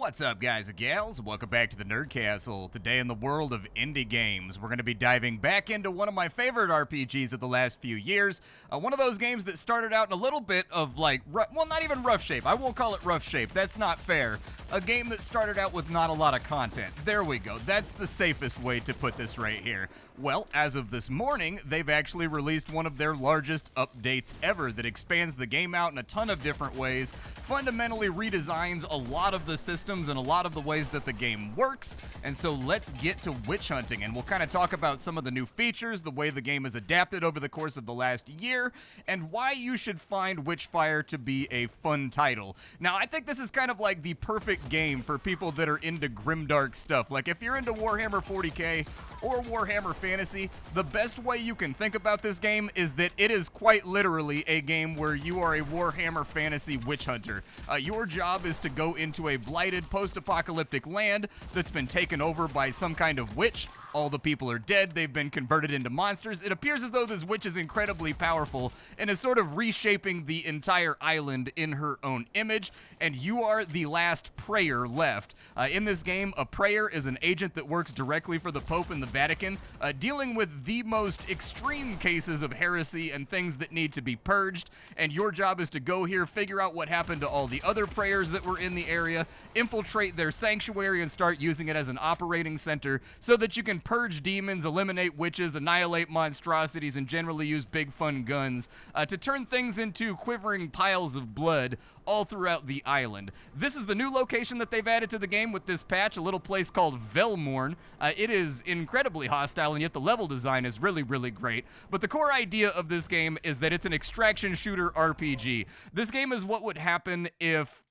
What's up, guys and gals? Welcome back to the Nerd Castle. Today in the world of indie games, we're going to be diving back into one of my favorite RPGs of the last few years. One of those games that started out in a little bit of well, not even rough shape. I won't call it rough shape. That's not fair. A game that started out with not a lot of content. There we go. That's the safest way to put this right here. Well, as of this morning, they've actually released one of their largest updates ever that expands the game out in a ton of different ways, fundamentally redesigns a lot of the systems and a lot of the ways that the game works. And so let's get to witch hunting, and we'll kind of talk about some of the new features, the way the game has adapted over the course of the last year, and why you should find Witchfire to be a fun title. Now, I think this is kind of like the perfect game for people that are into grimdark stuff. Like, if you're into Warhammer 40k or Warhammer Fantasy, the best way you can think about this game is that it is quite literally a game where you are a Warhammer Fantasy witch hunter. Your job is to go into a blighted post-apocalyptic land that's been taken over by some kind of witch. All the people are dead, they've been converted into monsters. It appears as though this witch is incredibly powerful and is sort of reshaping the entire island in her own image, and you are the last prayer left. In this game, a prayer is an agent that works directly for the Pope and the Vatican, dealing with the most extreme cases of heresy and things that need to be purged, and your job is to go here, figure out what happened to all the other prayers that were in the area, infiltrate their sanctuary and start using it as an operating center so that you can purge demons, eliminate witches, annihilate monstrosities, and generally use big fun guns to turn things into quivering piles of blood all throughout the island. This is the new location that they've added to the game with this patch, a little place called Velmorn. It is incredibly hostile, and yet the level design is really, really great. But the core idea of this game is that it's an extraction shooter RPG. This game is what would happen if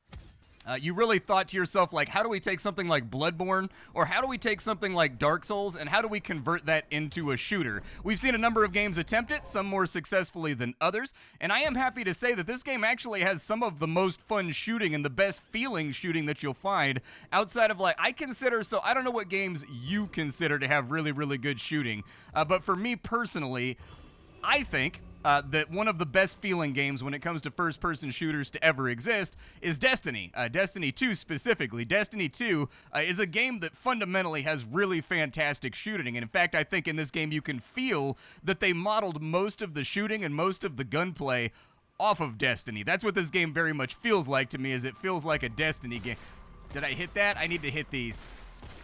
you really thought to yourself, like, how do we take something like Bloodborne, or how do we take something like Dark Souls, and how do we convert that into a shooter? We've seen a number of games attempt it, some more successfully than others, and I am happy to say that this game actually has some of the most fun shooting and the best feeling shooting that you'll find outside of, like, I don't know what games you consider to have really, really good shooting, but for me personally, I think that one of the best feeling games when it comes to first-person shooters to ever exist is Destiny. Destiny 2 specifically. Destiny 2 is a game that fundamentally has really fantastic shooting, and in fact, I think in this game you can feel that they modeled most of the shooting and most of the gunplay off of Destiny. That's what this game very much feels like to me, is it feels like a Destiny game. Did I hit that? I need to hit these.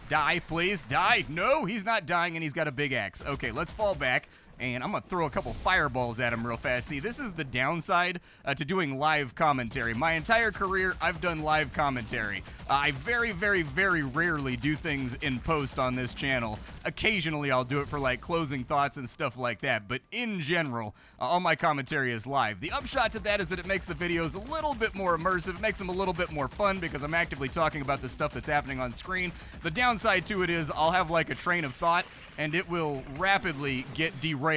Die, please. Die. No, he's not dying, and he's got a big axe. Okay, let's fall back. And I'm going to throw a couple fireballs at him real fast. See, this is the downside to doing live commentary. My entire career, I've done live commentary. I very, very, very rarely do things in post on this channel. Occasionally, I'll do it for, like, closing thoughts and stuff like that. But in general, all my commentary is live. The upshot to that is that it makes the videos a little bit more immersive. It makes them a little bit more fun because I'm actively talking about the stuff that's happening on screen. The downside to it is I'll have, like, a train of thought, and it will rapidly get derailed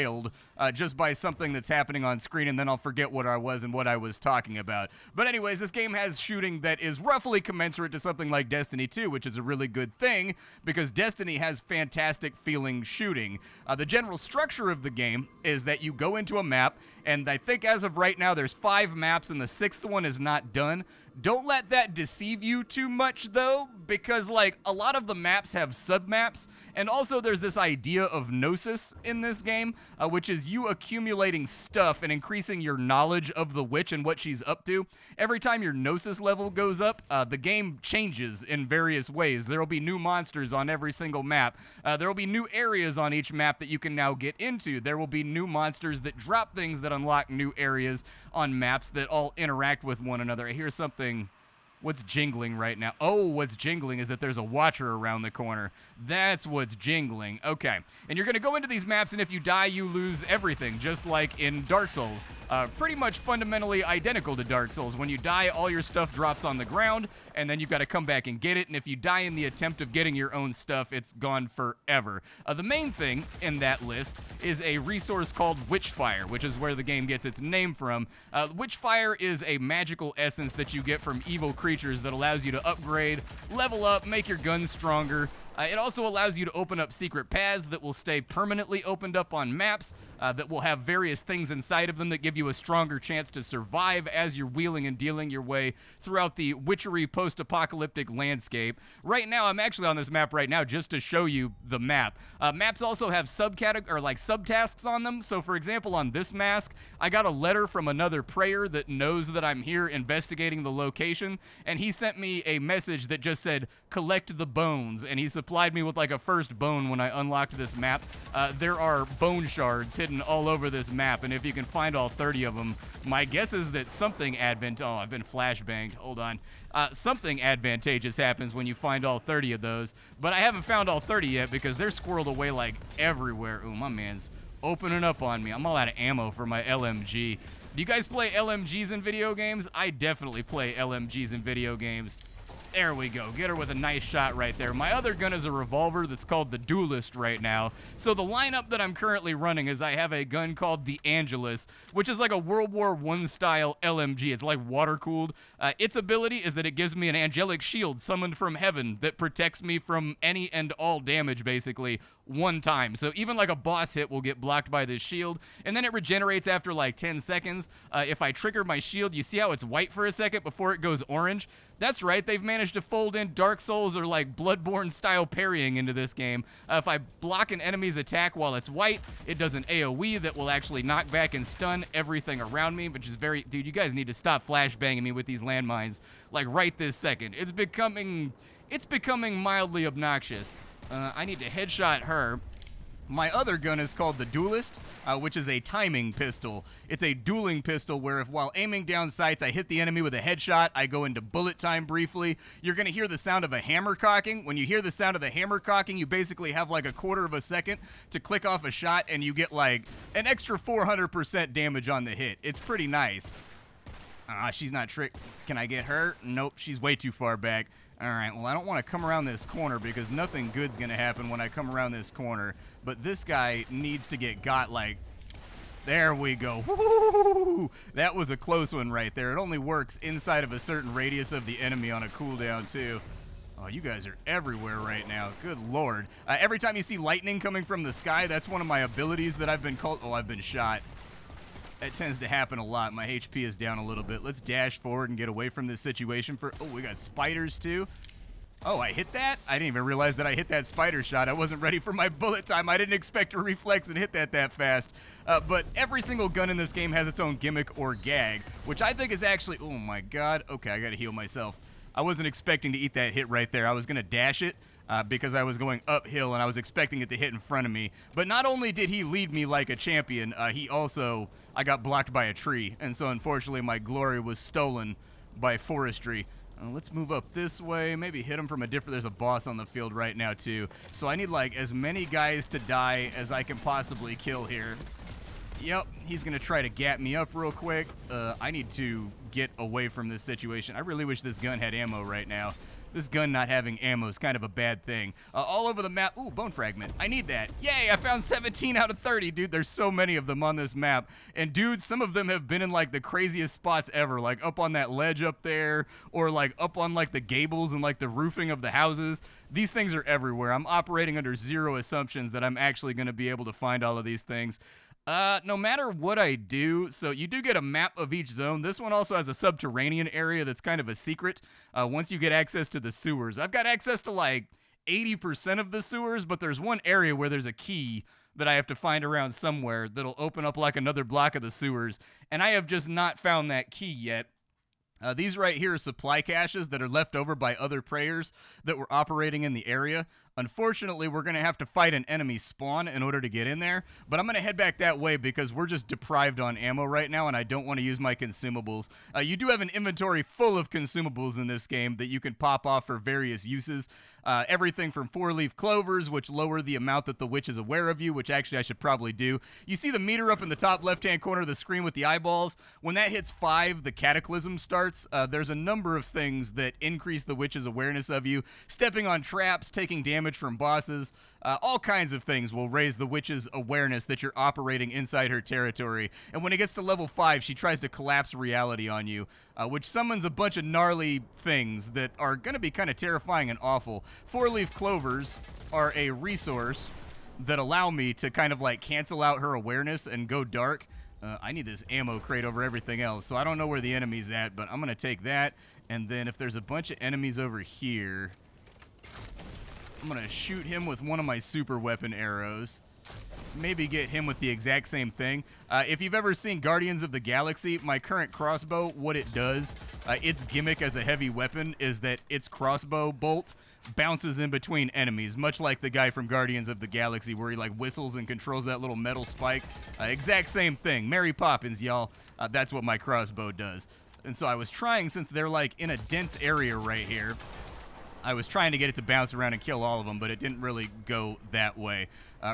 just by something that's happening on screen, and then I'll forget what I was and what I was talking about. But anyways, this game has shooting that is roughly commensurate to something like Destiny 2, which is a really good thing, because Destiny has fantastic feeling shooting. The general structure of the game is that you go into a map, and I think as of right now there's 5 maps, and the 6th one is not done. Don't let that deceive you too much, though, because, like, a lot of the maps have submaps, and also there's this idea of gnosis in this game, which is you accumulating stuff and increasing your knowledge of the witch and what she's up to. Every time your gnosis level goes up, the game changes in various ways. There will be new monsters on every single map. There will be new areas on each map that you can now get into. There will be new monsters that drop things that unlock new areas on maps that all interact with one another. I hear something. What's jingling right now? Oh, what's jingling is that there's a watcher around the corner. That's what's jingling. Okay. And you're going to go into these maps, and if you die, you lose everything, just like in Dark Souls. Pretty much fundamentally identical to Dark Souls. When you die, all your stuff drops on the ground, and then you've got to come back and get it, and if you die in the attempt of getting your own stuff, it's gone forever. The main thing in that list is a resource called Witchfire, which is where the game gets its name from. Witchfire is a magical essence that you get from evil creatures that allows you to upgrade, level up, make your guns stronger, It also allows you to open up secret paths that will stay permanently opened up on maps, that will have various things inside of them that give you a stronger chance to survive as you're wheeling and dealing your way throughout the witchery post-apocalyptic landscape. Right now, I'm actually on this map right now just to show you the map. Maps also have subtasks on them. So for example, on this mask, I got a letter from another prayer that knows that I'm here investigating the location, and he sent me a message that just said, collect the bones, and he supplied me with like a first bone when I unlocked this map. There are bone shards hidden all over this map, and if you can find all 30 of them, my guess is that something I've been flashbanged, hold on. Something advantageous happens when you find all 30 of those, but I haven't found all 30 yet because they're squirreled away like everywhere. Ooh, my man's opening up on me. I'm all out of ammo for my LMG. Do you guys play LMGs in video games? I definitely play LMGs in video games. There we go. Get her with a nice shot right there. My other gun is a revolver that's called the Duelist right now. So the lineup that I'm currently running is I have a gun called the Angelus, which is like a World War I style LMG. It's like water-cooled. Its ability is that it gives me an angelic shield summoned from heaven that protects me from any and all damage, basically, one time. So even like a boss hit will get blocked by this shield, and then it regenerates after like 10 seconds. If I trigger my shield, you see how it's white for a second before it goes orange? That's right, they've managed to fold in Dark Souls or like Bloodborne style parrying into this game. If I block an enemy's attack while it's white, it does an AoE that will actually knock back and stun everything around me, which is very, dude, you guys need to stop flashbanging me with these landmines like right this second. It's becoming mildly obnoxious. I need to headshot her. My other gun is called the Duelist, which is a timing pistol. It's a dueling pistol where if while aiming down sights I hit the enemy with a headshot, I go into bullet time briefly. You're going to hear the sound of a hammer cocking. When you hear the sound of the hammer cocking, you basically have like a quarter of a second to click off a shot, and you get like an extra 400% damage on the hit. It's pretty nice. She's not tricked. Can I get her? Nope, she's way too far back. All right, well, I don't want to come around this corner because nothing good's going to happen when I come around this corner. But this guy needs to get got like... There we go. Woo! That was a close one right there. It only works inside of a certain radius of the enemy on a cooldown, too. Oh, you guys are everywhere right now. Good lord. Every time you see lightning coming from the sky, that's one of my abilities that I've been called... Oh, I've been shot. That tends to happen a lot. My HP is down a little bit. Let's dash forward and get away from this situation. Oh, we got spiders too. Oh, I hit that? I didn't even realize that I hit that spider shot. I wasn't ready for my bullet time. I didn't expect to reflex and hit that fast. But every single gun in this game has its own gimmick or gag, which I think is actually... Oh my god. Okay, I gotta heal myself. I wasn't expecting to eat that hit right there. I was gonna dash it. Because I was going uphill and I was expecting it to hit in front of me. But not only did he lead me like a champion, I got blocked by a tree. And so unfortunately my glory was stolen by forestry. Let's move up this way, maybe hit him from a different... There's a boss on the field right now too. So I need like as many guys to die as I can possibly kill here. Yep, he's gonna try to gap me up real quick. I need to get away from this situation. I really wish this gun had ammo right now. This gun not having ammo is kind of a bad thing. All over the map. Ooh, bone fragment. I need that. Yay, I found 17 out of 30, dude. There's so many of them on this map. And, dude, some of them have been in, like, the craziest spots ever. Like, up on that ledge up there. Or, like, up on, like, the gables and, like, the roofing of the houses. These things are everywhere. I'm operating under zero assumptions that I'm actually going to be able to find all of these things. No matter what I do, so you do get a map of each zone. This one also has a subterranean area that's kind of a secret. Once you get access to the sewers. I've got access to like 80% of the sewers, but there's one area where there's a key that I have to find around somewhere that'll open up like another block of the sewers, and I have just not found that key yet. These right here are supply caches that are left over by other prayers that were operating in the area. Unfortunately, we're going to have to fight an enemy spawn in order to get in there, but I'm going to head back that way because we're just deprived on ammo right now, and I don't want to use my consumables. You do have an inventory full of consumables in this game that you can pop off for various uses. Everything from 4-leaf clovers, which lower the amount that the witch is aware of you, which actually I should probably do. You see the meter up in the top left-hand corner of the screen with the eyeballs? When that hits 5, the Cataclysm starts. There's a number of things that increase the witch's awareness of you. Stepping on traps, taking damage damage from bosses. All kinds of things will raise the witch's awareness that you're operating inside her territory. And when it gets to level 5, she tries to collapse reality on you, which summons a bunch of gnarly things that are going to be kind of terrifying and awful. 4-leaf clovers are a resource that allow me to kind of like cancel out her awareness and go dark. I need this ammo crate over everything else, so I don't know where the enemy's at, but I'm going to take that. And then if there's a bunch of enemies over here, I'm going to shoot him with one of my super weapon arrows. Maybe get him with the exact same thing. If you've ever seen Guardians of the Galaxy, my current crossbow, what it does, its gimmick as a heavy weapon is that its crossbow bolt bounces in between enemies, much like the guy from Guardians of the Galaxy where he like whistles and controls that little metal spike. Exact same thing. Mary Poppins, y'all. That's what my crossbow does. And so I was trying, since they're like in a dense area right here, I was trying to get it to bounce around and kill all of them, but it didn't really go that way.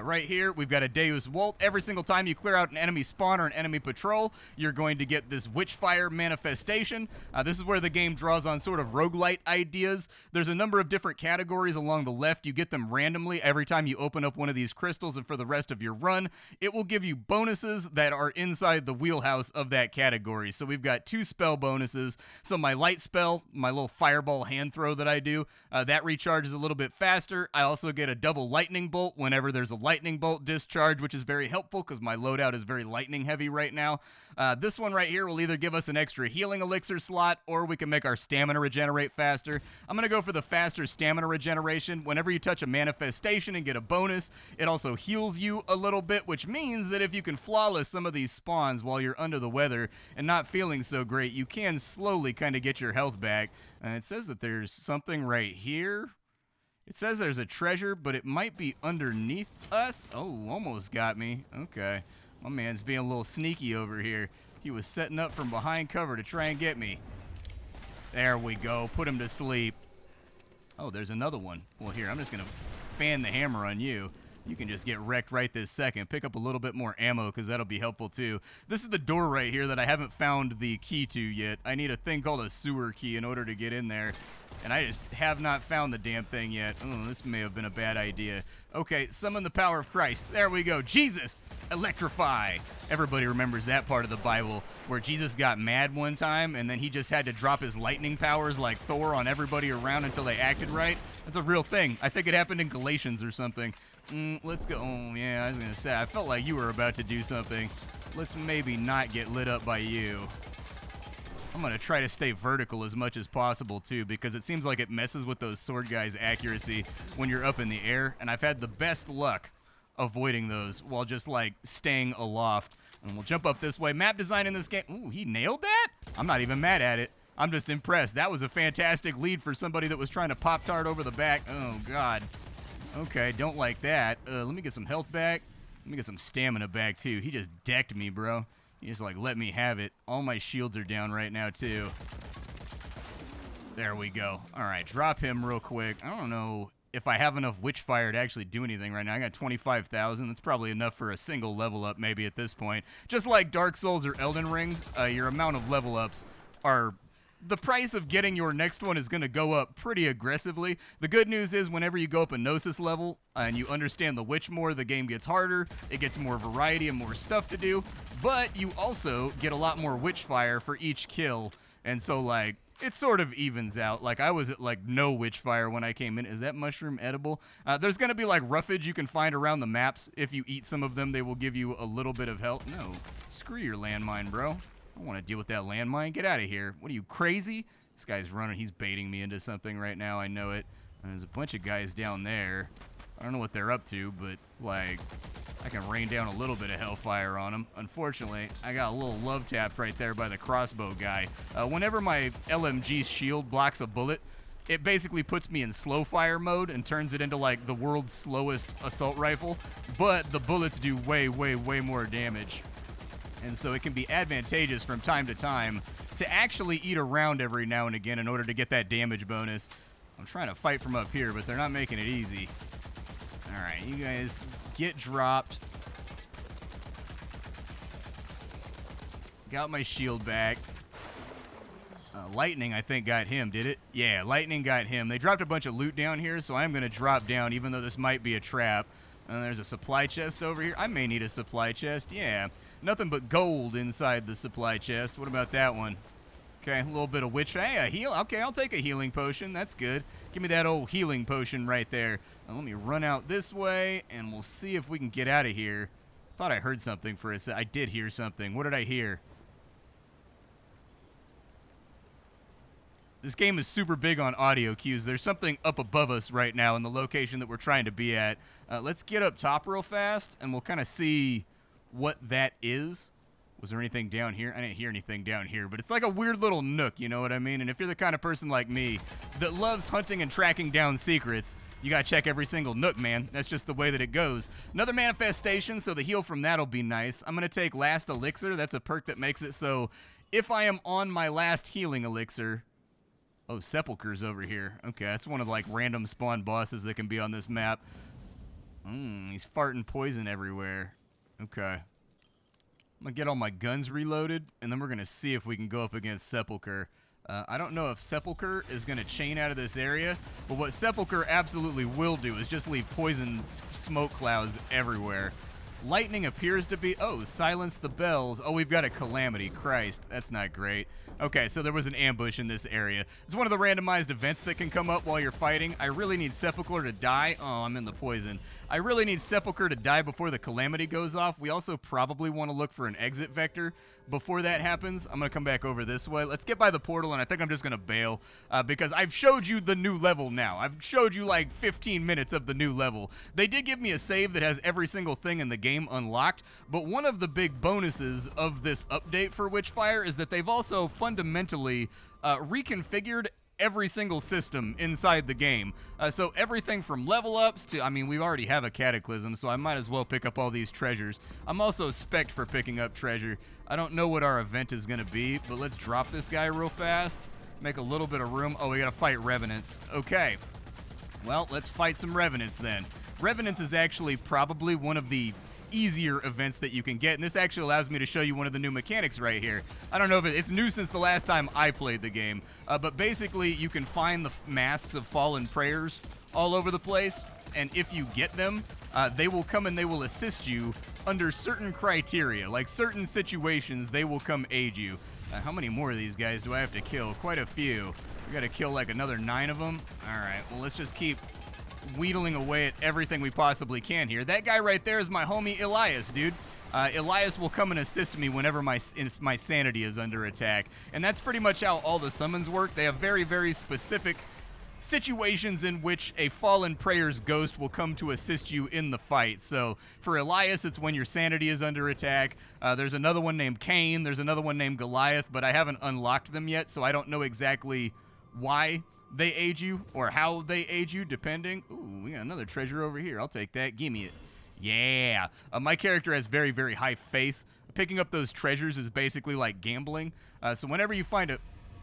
Right here, we've got a Deus Vult. Every single time you clear out an enemy spawn or an enemy patrol, you're going to get this Witchfire manifestation. This is where the game draws on sort of roguelite ideas. There's a number of different categories along the left. You get them randomly every time you open up one of these crystals, and for the rest of your run, it will give you bonuses that are inside the wheelhouse of that category. So we've got 2 spell bonuses. So my light spell, my little fireball hand throw that I do, that recharges a little bit faster. I also get a double lightning bolt whenever there's a lightning bolt discharge, which is very helpful because my loadout is very lightning heavy right now. This one right here will either give us an extra healing elixir slot, or we can make our stamina regenerate faster. I'm going to go for the faster stamina regeneration. Whenever you touch a manifestation and get a bonus, it also heals you a little bit, which means that if you can flawless some of these spawns while you're under the weather and not feeling so great, you can slowly kind of get your health back. And it says that there's something right here. It says there's a treasure, but it might be underneath us. Oh, almost got me. Okay. My man's being a little sneaky over here. He was setting up from behind cover to try and get me. There we go. Put him to sleep. Oh, there's another one. Well, here, I'm just going to fan the hammer on you. You can just get wrecked right this second. Pick up a little bit more ammo because that'll be helpful too. This is the door right here that I haven't found the key to yet. I need a thing called a sewer key in order to get in there. And I just have not found the damn thing yet. Oh, this may have been a bad idea. Okay, summon the power of Christ. There we go. Jesus, electrify. Everybody remembers that part of the Bible where Jesus got mad one time and then he just had to drop his lightning powers like Thor on everybody around until they acted right. That's a real thing. I think it happened in Galatians or something. Let's go. Oh, yeah, I was going to say, I felt like you were about to do something. Let's maybe not get lit up by you. I'm going to try to stay vertical as much as possible, too, because it seems like it messes with those sword guys' accuracy when you're up in the air, and I've had the best luck avoiding those while just, like, staying aloft. And we'll jump up this way. Map design in this game. Ooh, he nailed that? I'm not even mad at it. I'm just impressed. That was a fantastic lead for somebody that was trying to Pop-Tart over the back. Oh, God. Okay, don't like that. Let me get some health back. Let me get some stamina back, too. He just decked me, bro. He just, like, let me have it. All my shields are down right now, too. There we go. All right, drop him real quick. I don't know if I have enough Witchfire to actually do anything right now. I got 25,000. That's probably enough for a single level up maybe at this point. Just like Dark Souls or Elden Rings, your amount of level ups are... The price of getting your next one is going to go up pretty aggressively. The good news is whenever you go up a Gnosis level and you understand the Witch more, the game gets harder. It gets more variety and more stuff to do. But you also get a lot more Witchfire for each kill. And so, like, it sort of evens out. Like, I was at, like, no Witchfire when I came in. Is that mushroom edible? There's going to be, like, roughage you can find around the maps. If you eat some of them, they will give you a little bit of health. No, screw your landmine, bro. I don't want to deal with that landmine. Get out of here. What are you, crazy? This guy's running. He's baiting me into something right now. I know it. And there's a bunch of guys down there. I don't know what they're up to, but, like, I can rain down a little bit of hellfire on them. Unfortunately, I got a little love tapped right there by the crossbow guy. Whenever my LMG shield blocks a bullet, it basically puts me in slow fire mode and turns it into, like, the world's slowest assault rifle. But the bullets do way, way, way more damage. And so it can be advantageous from time to time to actually eat around every now and again in order to get that damage bonus. I'm trying to fight from up here, but they're not making it easy. All right, you guys get dropped. Got my shield back. Lightning, I think, got him, did it? Yeah, lightning got him. They dropped a bunch of loot down here, so I'm going to drop down, even though this might be a trap. There's a supply chest over here. I may need a supply chest. Yeah, nothing but gold inside the supply chest. What about that one? Okay, a little bit of witch. Hey, a heal. Okay, I'll take a healing potion. That's good. Give me that old healing potion right there. Now, let me run out this way, and we'll see if we can get out of here. Thought I heard something for a sec. I did hear something. What did I hear? This game is super big on audio cues. There's something up above us right now in the location that we're trying to be at. Let's get up top real fast, and we'll kind of see what that is. Was there anything down here? I didn't hear anything down here, but it's like a weird little nook, you know what I mean? And if you're the kind of person like me that loves hunting and tracking down secrets, you gotta check every single nook, man. That's just the way that it goes. Another manifestation, so the heal from that'll be nice. I'm gonna take Last Elixir. That's a perk that makes it so if I am on my last healing elixir... Oh, Sepulchre's over here. Okay, that's one of the, like, random spawn bosses that can be on this map. He's farting poison everywhere. Okay. I'm gonna get all my guns reloaded, and then we're gonna see if we can go up against Sepulchre. I don't know if Sepulchre is gonna chain out of this area, but what Sepulchre absolutely will do is just leave poison smoke clouds everywhere. Lightning appears to be... Oh, silence the bells. Oh, we've got a calamity. Christ, that's not great. Okay, so there was an ambush in this area. It's one of the randomized events that can come up while you're fighting. I really need Sepulchre to die. Oh, I'm in the poison. I really need Sepulchre to die before the calamity goes off. We also probably want to look for an exit vector before that happens. I'm going to come back over this way. Let's get by the portal, and I think I'm just going to bail because I've showed you the new level now. I've showed you like 15 minutes of the new level. They did give me a save that has every single thing in the game unlocked, but one of the big bonuses of this update for Witchfire is that they've also fundamentally reconfigured every single system inside the game. So everything from level ups to, I mean, we already have a Cataclysm, so I might as well pick up all these treasures. I'm also spec'd for picking up treasure. I don't know what our event is going to be, but let's drop this guy real fast. Make a little bit of room. Oh, we got to fight Revenants. Okay. Well, let's fight some Revenants then. Revenants is actually probably one of the easier events that you can get, and this actually allows me to show you one of the new mechanics right here. I don't know if it's new since the last time I played the game, but basically you can find the masks of fallen prayers all over the place, and if you get them, they will come and they will assist you under certain criteria, like certain situations. They will come aid you. How many more of these guys do I have to kill? Quite a few. We gotta kill like another 9 of them. All right, well, let's just keep wheedling away at everything we possibly can here. That guy right there is my homie Elias, dude. Elias will come and assist me whenever my sanity is under attack. And that's pretty much how all the summons work. They have very, very specific situations in which a fallen prayer's ghost will come to assist you in the fight. So for Elias, it's when your sanity is under attack. There's another one named Cain. There's another one named Goliath, but I haven't unlocked them yet, so I don't know exactly why they aid you or how they aid you, depending. Ooh, we got another treasure over here. I'll take that. Give me it. Yeah. My character has very, very high faith. Picking up those treasures is basically like gambling. So whenever you find a...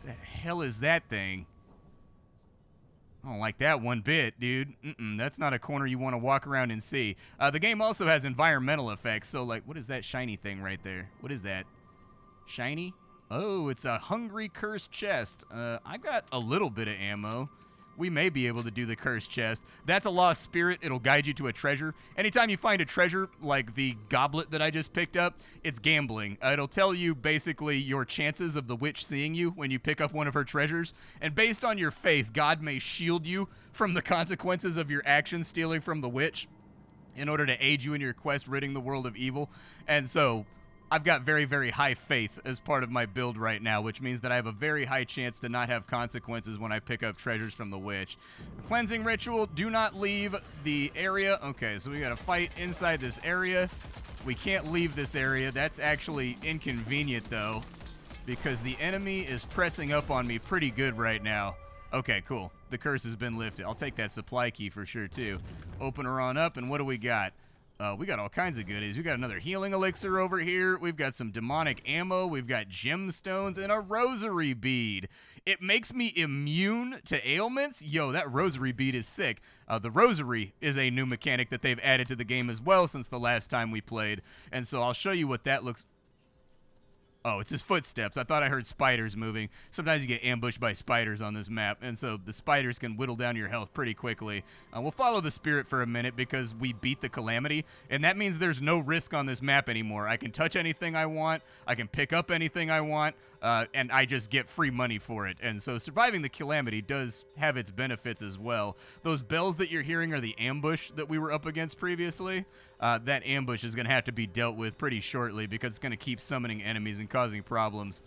The hell is that thing? I don't like that one bit, dude. That's not a corner you want to walk around and see. The game also has environmental effects. So, like, what is that shiny thing right there? What is that? Shiny? Oh, it's a hungry cursed chest. I've got a little bit of ammo. We may be able to do the cursed chest. That's a lost spirit. It'll guide you to a treasure. Anytime you find a treasure, like the goblet that I just picked up, it's gambling. It'll tell you basically your chances of the witch seeing you when you pick up one of her treasures. And based on your faith, God may shield you from the consequences of your actions stealing from the witch in order to aid you in your quest ridding the world of evil. And so I've got very, very high faith as part of my build right now, which means that I have a very high chance to not have consequences when I pick up treasures from the witch. Cleansing ritual, do not leave the area. Okay, so we gotta fight inside this area. We can't leave this area. That's actually inconvenient, though, because the enemy is pressing up on me pretty good right now. Okay, cool. The curse has been lifted. I'll take that supply key for sure, too. Open her on up, and what do we got? We got all kinds of goodies. We got another healing elixir over here. We've got some demonic ammo. We've got gemstones and a rosary bead. It makes me immune to ailments. Yo, that rosary bead is sick. The rosary is a new mechanic that they've added to the game as well since the last time we played. And so I'll show you what that looks... Oh, it's his footsteps. I thought I heard spiders moving. Sometimes you get ambushed by spiders on this map, and so the spiders can whittle down your health pretty quickly. We'll follow the spirit for a minute because we beat the Calamity, and that means there's no risk on this map anymore. I can touch anything I want. I can pick up anything I want, and I just get free money for it. And so surviving the Calamity does have its benefits as well. Those bells that you're hearing are the ambush that we were up against previously. That ambush is going to have to be dealt with pretty shortly because it's going to keep summoning enemies and causing problems.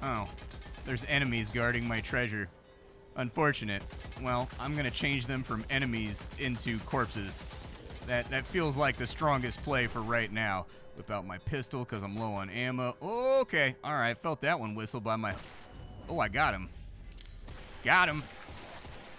Oh, there's enemies guarding my treasure. Unfortunate. Well, I'm going to change them from enemies into corpses. That feels like the strongest play for right now. Whip out my pistol because I'm low on ammo. Okay, all right, felt that one whistle by my... Oh, I got him. Got him.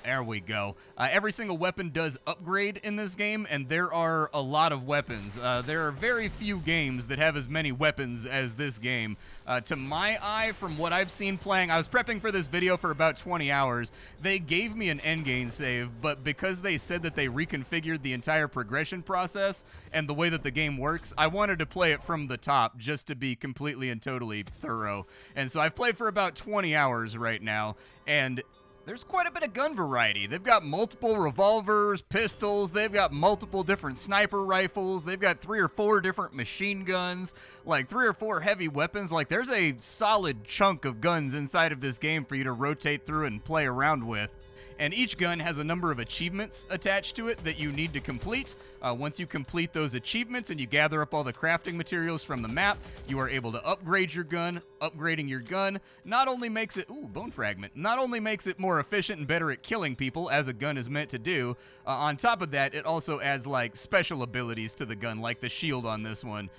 There we go. Every single weapon does upgrade in this game, and there are a lot of weapons. There are very few games that have as many weapons as this game. To my eye, from what I've seen playing, I was prepping for this video for about 20 hours. They gave me an endgame save, but because they said that they reconfigured the entire progression process and the way that the game works, I wanted to play it from the top just to be completely and totally thorough. And so I've played for about 20 hours right now, and there's quite a bit of gun variety. They've got multiple revolvers, pistols, they've got multiple different sniper rifles, they've got 3 or 4 different machine guns, like 3 or 4 heavy weapons. Like, there's a solid chunk of guns inside of this game for you to rotate through and play around with. And each gun has a number of achievements attached to it that you need to complete. Once you complete those achievements and you gather up all the crafting materials from the map, you are able to upgrade your gun. Upgrading your gun not only makes it, ooh, bone fragment, not only makes it more efficient and better at killing people, as a gun is meant to do, on top of that, it also adds, like, special abilities to the gun, like the shield on this one.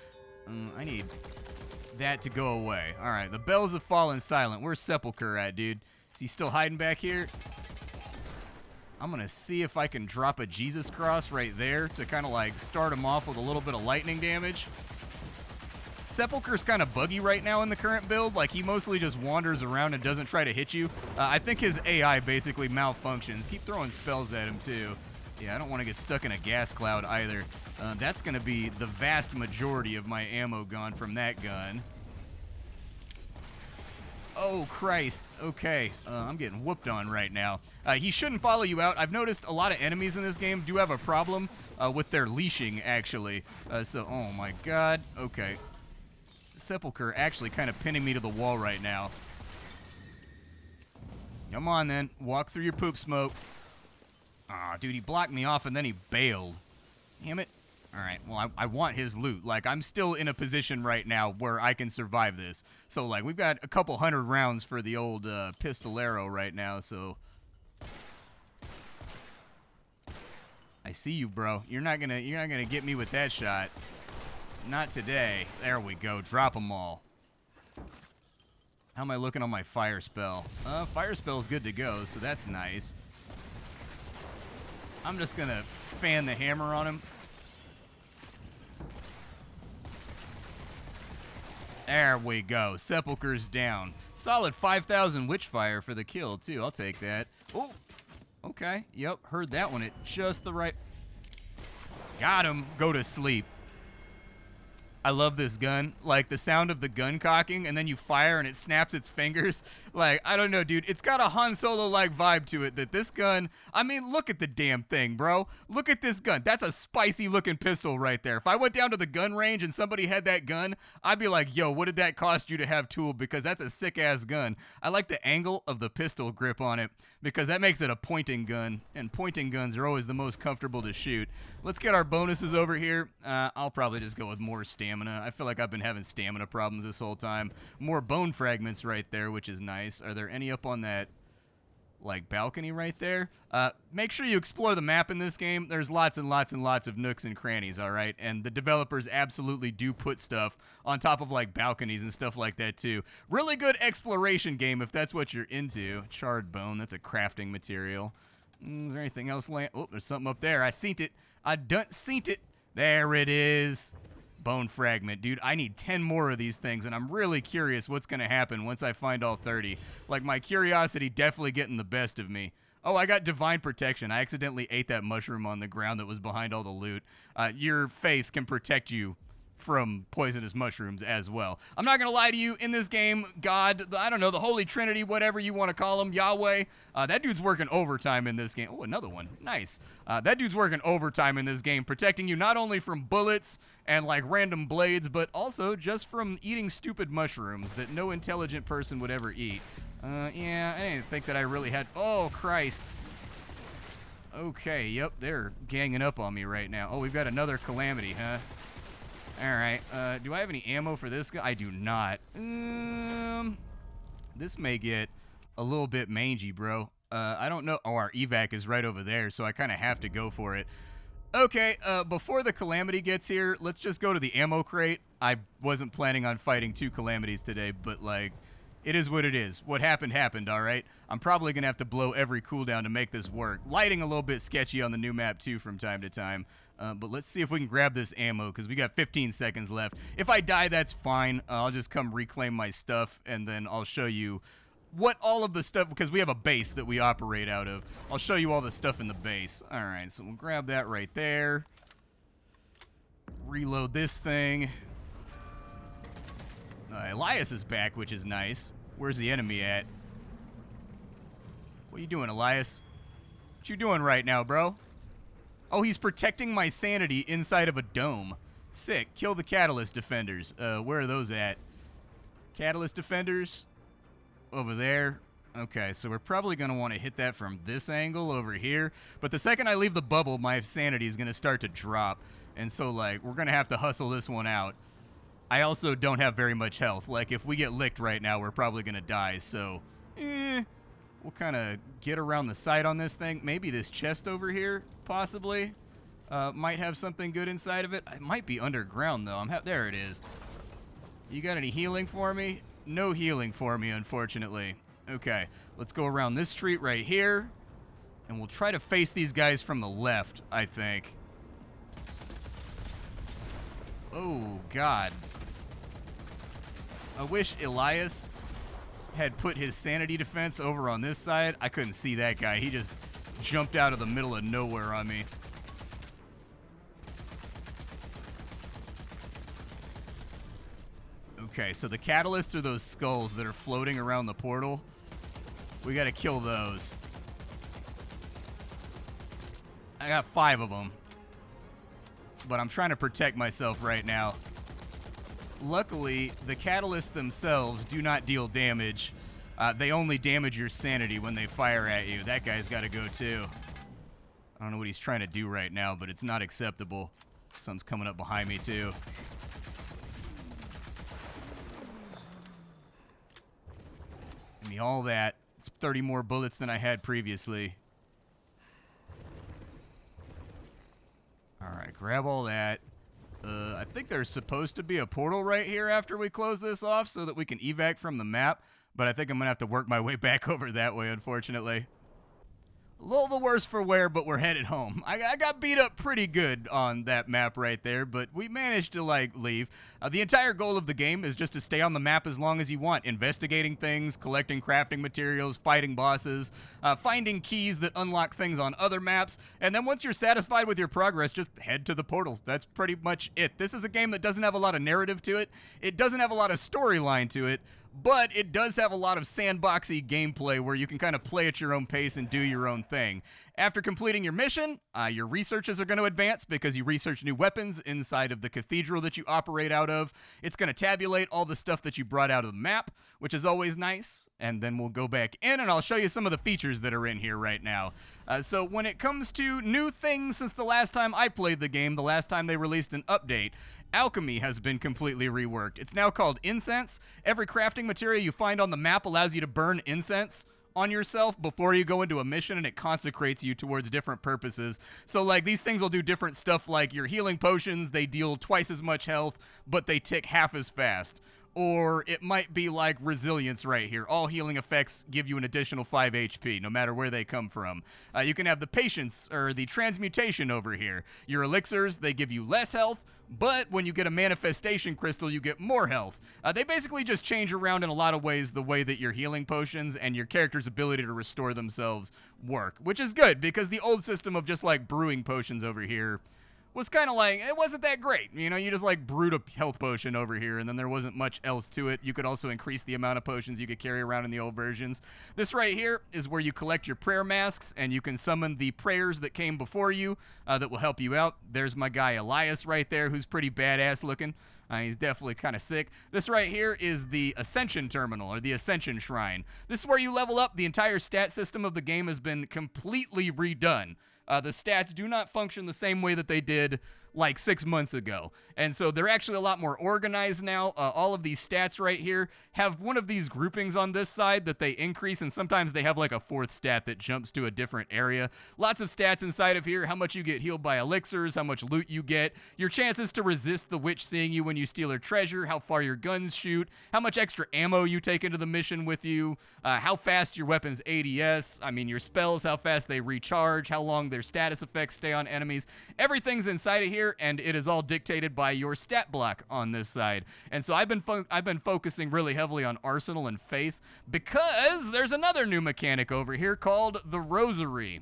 I need that to go away. All right, the bells have fallen silent. Where's Sepulcher at, dude? Is he still hiding back here? I'm going to see if I can drop a Jesus cross right there to kind of like start him off with a little bit of lightning damage. Sepulcher's kind of buggy right now in the current build. Like, he mostly just wanders around and doesn't try to hit you. I think his AI basically malfunctions. Keep throwing spells at him too. Yeah, I don't want to get stuck in a gas cloud either. That's going to be the vast majority of my ammo gone from that gun. Oh, Christ. Okay, I'm getting whooped on right now. He shouldn't follow you out. I've noticed a lot of enemies in this game do have a problem with their leashing, actually. Oh my God. Okay. Sepulcher actually kind of pinning me to the wall right now. Come on, then. Walk through your poop smoke. Aw, dude, he blocked me off and then he bailed. Damn it. All right, well, I want his loot. Like, I'm still in a position right now where I can survive this. So, like, we've got a couple hundred rounds for the old pistolero right now, so... I see you, bro. You're not gonna get me with that shot. Not today. There we go. Drop them all. How am I looking on my fire spell? Fire spell is good to go, so that's nice. I'm just gonna fan the hammer on him. There we go. Sepulcher's down. Solid 5,000 Witchfire for the kill, too. I'll take that. Oh, okay. Yep, heard that one at just the right... Got him. Go to sleep. I love this gun. Like, the sound of the gun cocking, and then you fire and it snaps its fingers. Like, I don't know, dude. It's got a Han Solo-like vibe to it that this gun... I mean, look at the damn thing, bro. Look at this gun. That's a spicy-looking pistol right there. If I went down to the gun range and somebody had that gun, I'd be like, yo, what did that cost you to have tooled? Because that's a sick-ass gun. I like the angle of the pistol grip on it because that makes it a pointing gun, and pointing guns are always the most comfortable to shoot. Let's get our bonuses over here. I'll probably just go with more stamina. I feel like I've been having stamina problems this whole time. More bone fragments right there, which is nice. Are there any up on that, like, balcony right there? Make sure you explore the map in this game. There's lots and lots and lots of nooks and crannies, all right? And the developers absolutely do put stuff on top of, like, balconies and stuff like that, too. Really good exploration game if that's what you're into. Charred bone, that's a crafting material. Is there anything else? Oh, there's something up there. I seen it. I done seen it. There it is. Bone fragment. Dude, I need 10 more of these things, and I'm really curious what's going to happen once I find all 30. Like, my curiosity definitely getting the best of me. Oh, I got divine protection. I accidentally ate that mushroom on the ground that was behind all the loot. Your faith can protect you from poisonous mushrooms as well. I'm not going to lie to you, in this game, God, I don't know, the Holy Trinity, whatever you want to call him, Yahweh, that dude's working overtime in this game. Oh, another one. Nice. That dude's working overtime in this game, protecting you not only from bullets and like random blades, but also just from eating stupid mushrooms that no intelligent person would ever eat. Yeah, I didn't think that I really had... Oh, Christ. Okay, yep, they're ganging up on me right now. Oh, we've got another calamity, huh? Alright, do I have any ammo for this guy? I do not. This may get a little bit mangy, bro. I don't know. Oh, our evac is right over there, so I kind of have to go for it. Okay, before the calamity gets here, let's just go to the ammo crate. I wasn't planning on fighting 2 calamities today, but, like, it is what it is. What happened, happened, all right? I'm probably going to have to blow every cooldown to make this work. Lighting a little bit sketchy on the new map, too, from time to time. But let's see if we can grab this ammo, because we got 15 seconds left. If I die, that's fine. I'll just come reclaim my stuff, and then I'll show you what all of the stuff, because we have a base that we operate out of. I'll show you all the stuff in the base. All right, so we'll grab that right there. Reload this thing. Elias is back, which is nice. Where's the enemy at? What are you doing, Elias? What you doing right now, bro? Oh, he's protecting my sanity inside of a dome. Sick. Kill the Catalyst defenders. Where are those at? Catalyst defenders? Over there. Okay, so we're probably going to want to hit that from this angle over here. But the second I leave the bubble, my sanity is going to start to drop. And so, like, we're going to have to hustle this one out. I also don't have very much health. Like, if we get licked right now, we're probably going to die. So, we'll kind of get around the side on this thing. Maybe this chest over here, possibly, might have something good inside of it. It might be underground, though. There it is. You got any healing for me? No healing for me, unfortunately. Okay, let's go around this street right here. And we'll try to face these guys from the left, I think. Oh, God. I wish Elias had put his sanity defense over on this side. I couldn't see that guy. He just jumped out of the middle of nowhere on me. Okay, so the catalysts are those skulls that are floating around the portal. We gotta kill those. I got 5 of them. But I'm trying to protect myself right now. Luckily, the catalysts themselves do not deal damage. They only damage your sanity when they fire at you. That guy's got to go too. I don't know what he's trying to do right now, but it's not acceptable. Something's coming up behind me too. Give me all that. It's 30 more bullets than I had previously. Alright, grab all that. I think there's supposed to be a portal right here after we close this off so that we can evac from the map, but I think I'm going to have to work my way back over that way, unfortunately. A little the worse for wear, but we're headed home. I got beat up pretty good on that map right there, but we managed to, like, leave. The entire goal of the game is just to stay on the map as long as you want, investigating things, collecting crafting materials, fighting bosses, finding keys that unlock things on other maps, and then once you're satisfied with your progress, just head to the portal. That's pretty much it. This is a game that doesn't have a lot of narrative to it. It doesn't have a lot of storyline to it, but it does have a lot of sandboxy gameplay where you can kind of play at your own pace and do your own thing. After completing your mission, your researches are going to advance because you research new weapons inside of the cathedral that you operate out of. It's going to tabulate all the stuff that you brought out of the map, which is always nice. And then we'll go back in and I'll show you some of the features that are in here right now. So when it comes to new things since the last time I played the game, the last time they released an update, alchemy has been completely reworked. It's now called incense. Every crafting material you find on the map allows you to burn incense on yourself before you go into a mission, and it consecrates you towards different purposes. So, like, these things will do different stuff, like your healing potions, they deal twice as much health, but they tick half as fast. Or it might be like resilience right here. All healing effects give you an additional 5 HP, no matter where they come from. You can have the patience, or the transmutation over here. Your elixirs, they give you less health, but when you get a manifestation crystal, you get more health. They basically just change around in a lot of ways the way that your healing potions and your character's ability to restore themselves work, which is good, because the old system of just like brewing potions over here was kind of like, it wasn't that great. You know, you just like brewed a health potion over here, and then there wasn't much else to it. You could also increase the amount of potions you could carry around in the old versions. This right here is where you collect your prayer masks, and you can summon the prayers that came before you that will help you out. There's my guy Elias right there, who's pretty badass looking. He's definitely kind of sick. This right here is the Ascension Terminal, or the Ascension Shrine. This is where you level up. The entire stat system of the game has been completely redone. The stats do not function the same way that they did like 6 months ago. And so they're actually a lot more organized now. All of these stats right here have one of these groupings on this side that they increase, and sometimes they have like a fourth stat that jumps to a different area. Lots of stats inside of here: how much you get healed by elixirs, how much loot you get, your chances to resist the witch seeing you when you steal her treasure, how far your guns shoot, how much extra ammo you take into the mission with you, how fast your weapons ADS, I mean your spells, how fast they recharge, how long their status effects stay on enemies. Everything's inside of here, and it is all dictated by your stat block on this side. And so I've been focusing really heavily on Arsenal and Faith, because there's another new mechanic over here called the Rosary.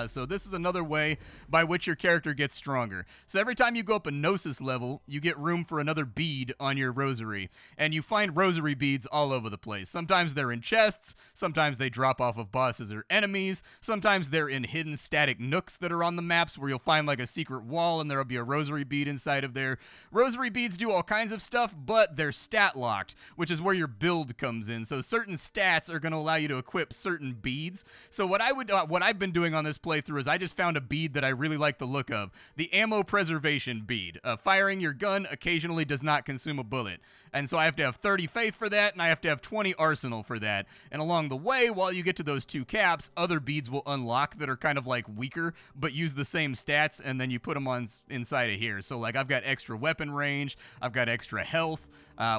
So this is another way by which your character gets stronger. So every time you go up a Gnosis level, you get room for another bead on your Rosary. And you find Rosary beads all over the place. Sometimes they're in chests, sometimes they drop off of bosses or enemies, sometimes they're in hidden static nooks that are on the maps where you'll find like a secret wall and there'll be a Rosary bead inside of there. Rosary beads do all kinds of stuff, but they're stat locked, which is where your build comes in. So certain stats are going to allow you to equip certain beads. So what I've been doing on this playthrough is I just found a bead that I really like the look of. The Ammo Preservation bead. Firing your gun occasionally does not consume a bullet. And so I have to have 30 faith for that, and I have to have 20 arsenal for that. And along the way, while you get to those 2 caps, other beads will unlock that are kind of like weaker, but use the same stats, and then you put them on inside of here. So like I've got extra weapon range, I've got extra health.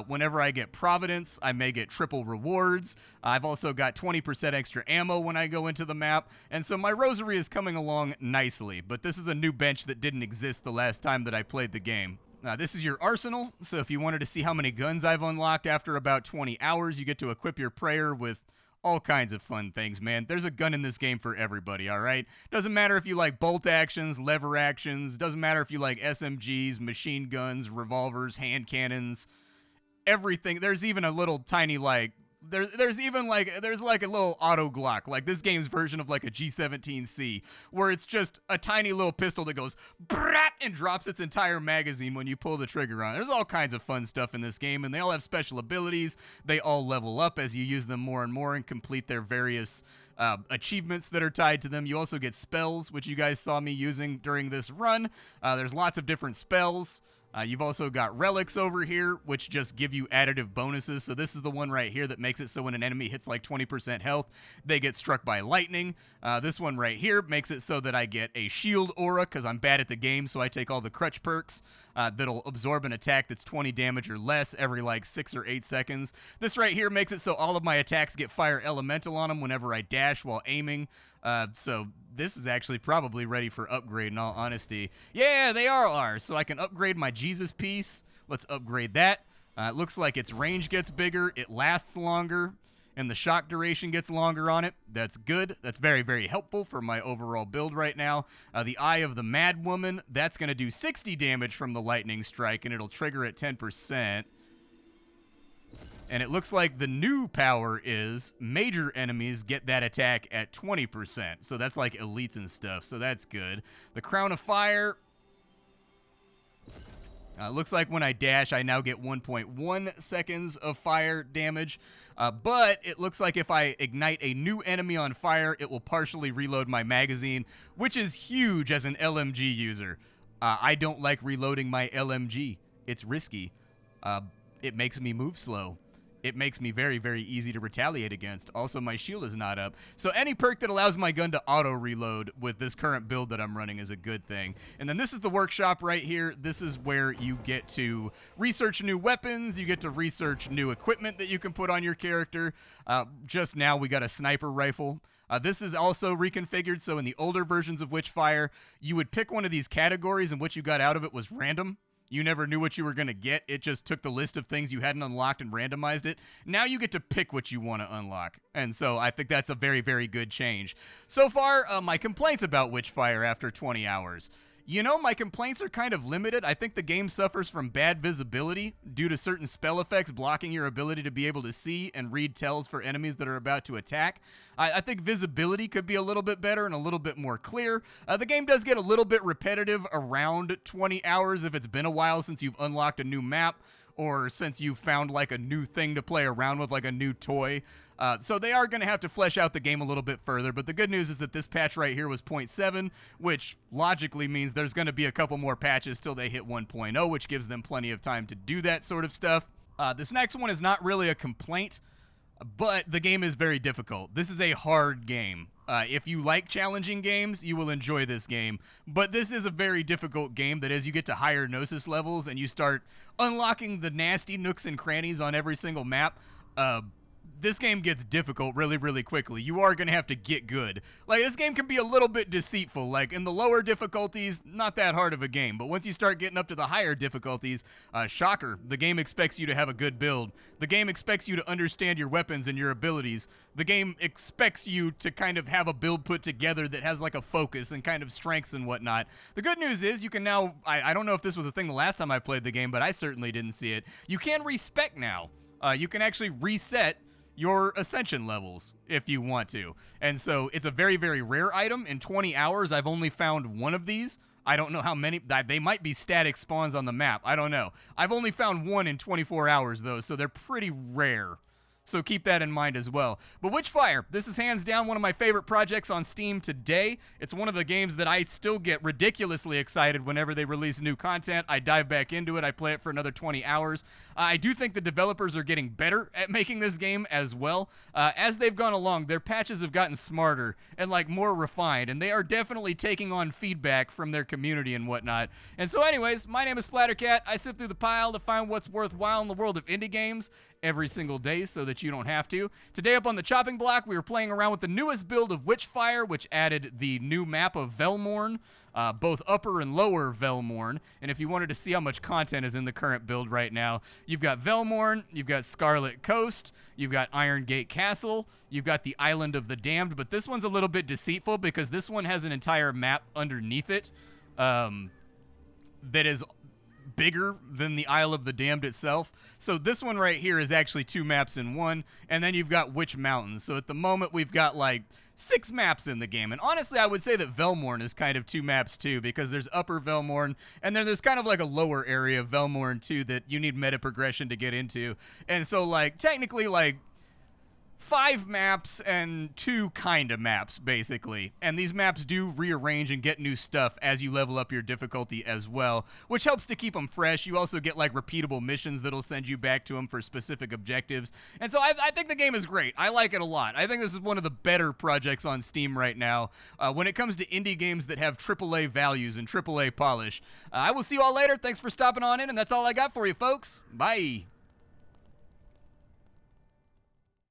Whenever I get Providence, I may get triple rewards. I've also got 20% extra ammo when I go into the map. And so my Rosary is coming along nicely, but this is a new bench that didn't exist the last time that I played the game. This is your arsenal, so if you wanted to see how many guns I've unlocked after about 20 hours, you get to equip your prayer with all kinds of fun things, man. There's a gun in this game for everybody, all right? Doesn't matter if you like bolt actions, lever actions, doesn't matter if you like SMGs, machine guns, revolvers, hand cannons, everything. There's even a little tiny like there's like a little auto Glock, like this game's version of like a G17C, where it's just a tiny little pistol that goes brat and drops its entire magazine when you pull the trigger on it. There's all kinds of fun stuff in this game, and they all have special abilities. They all level up as you use them more and more and complete their various achievements that are tied to them. You also get spells, which you guys saw me using during this run. There's lots of different spells. You've also got relics over here, which just give you additive bonuses. So this is the one right here that makes it so when an enemy hits like 20% health, they get struck by lightning. This one right here makes it so that I get a shield aura because I'm bad at the game, so I take all the crutch perks that'll absorb an attack that's 20 damage or less every like 6 or 8 seconds. This right here makes it so all of my attacks get fire elemental on them whenever I dash while aiming. So this is actually probably ready for upgrade in all honesty. Yeah, they are. So I can upgrade my Jesus piece. Let's upgrade that. It looks like its range gets bigger, it lasts longer, and the shock duration gets longer on it. That's good. That's very, very helpful for my overall build right now. The Eye of the Mad Woman, that's going to do 60 damage from the lightning strike, and it'll trigger at 10%. And it looks like the new power is major enemies get that attack at 20%. So that's like elites and stuff. So that's good. The Crown of Fire. Looks like when I dash, I now get 1.1 seconds of fire damage. But it looks like if I ignite a new enemy on fire, it will partially reload my magazine, which is huge as an LMG user. I don't like reloading my LMG. It's risky. It makes me move slow. It makes me very, very easy to retaliate against. Also, my shield is not up. So any perk that allows my gun to auto-reload with this current build that I'm running is a good thing. And then this is the workshop right here. This is where you get to research new weapons. You get to research new equipment that you can put on your character. Just now, we got a sniper rifle. This is also reconfigured. So in the older versions of Witchfire, you would pick one of these categories, and what you got out of it was random. You never knew what you were going to get. It just took the list of things you hadn't unlocked and randomized it. Now you get to pick what you want to unlock. And so I think that's a very, very good change. So far, my complaints about Witchfire after 20 hours. You know, my complaints are kind of limited. I think the game suffers from bad visibility due to certain spell effects blocking your ability to be able to see and read tells for enemies that are about to attack. I think visibility could be a little bit better and a little bit more clear. The game does get a little bit repetitive around 20 hours if it's been a while since you've unlocked a new map, or since you found like a new thing to play around with, like a new toy. So they are going to have to flesh out the game a little bit further, but the good news is that this patch right here was 0.7, which logically means there's going to be a couple more patches till they hit 1.0, which gives them plenty of time to do that sort of stuff. This next one is not really a complaint, but the game is very difficult. This is a hard game. If you like challenging games, you will enjoy this game. But this is a very difficult game that as you get to higher Gnosis levels and you start unlocking the nasty nooks and crannies on every single map, this game gets difficult really, really quickly. You are going to have to get good. Like, this game can be a little bit deceitful. Like, in the lower difficulties, not that hard of a game. But once you start getting up to the higher difficulties, shocker, the game expects you to have a good build. The game expects you to understand your weapons and your abilities. The game expects you to kind of have a build put together that has, like, a focus and kind of strengths and whatnot. The good news is you can now, I don't know if this was a thing the last time I played the game, but I certainly didn't see it. You can respec now. You can actually reset your ascension levels if you want to. And so it's a very, very rare item. In 20 hours, I've only found one of these. I don't know how many. They might be static spawns on the map. I don't know. I've only found one in 24 hours, though, so they're pretty rare. So keep that in mind as well. But Witchfire, this is hands down one of my favorite projects on Steam today. It's one of the games that I still get ridiculously excited whenever they release new content. I dive back into it. I play it for another 20 hours. I do think the developers are getting better at making this game as well. As they've gone along, their patches have gotten smarter and like more refined, and they are definitely taking on feedback from their community and whatnot. And so anyways, my name is Splattercat. I sift through the pile to find what's worthwhile in the world of indie games every single day so that you don't have to. Today up on the chopping block, we were playing around with the newest build of Witchfire, which added the new map of Velmorn, both upper and lower Velmorn. And if you wanted to see how much content is in the current build right now, you've got Velmorn, you've got Scarlet Coast, you've got Iron Gate Castle, you've got the Island of the Damned, but this one's a little bit deceitful because this one has an entire map underneath it that is bigger than the Isle of the Damned itself. So this one right here is actually 2 maps in one, and then you've got Witch Mountains. So at the moment we've got like 6 maps in the game, and honestly I would say that Velmorn is kind of 2 maps too, because there's upper Velmorn and then there's kind of like a lower area of Velmorn too that you need meta progression to get into. And so like technically like 5 maps and 2 kind of maps, basically. And these maps do rearrange and get new stuff as you level up your difficulty as well, which helps to keep them fresh. You also get, like, repeatable missions that'll send you back to them for specific objectives. And so I think the game is great. I like it a lot. I think this is one of the better projects on Steam right now when it comes to indie games that have AAA values and AAA polish. I will see you all later. Thanks for stopping on in, and that's all I got for you, folks. Bye.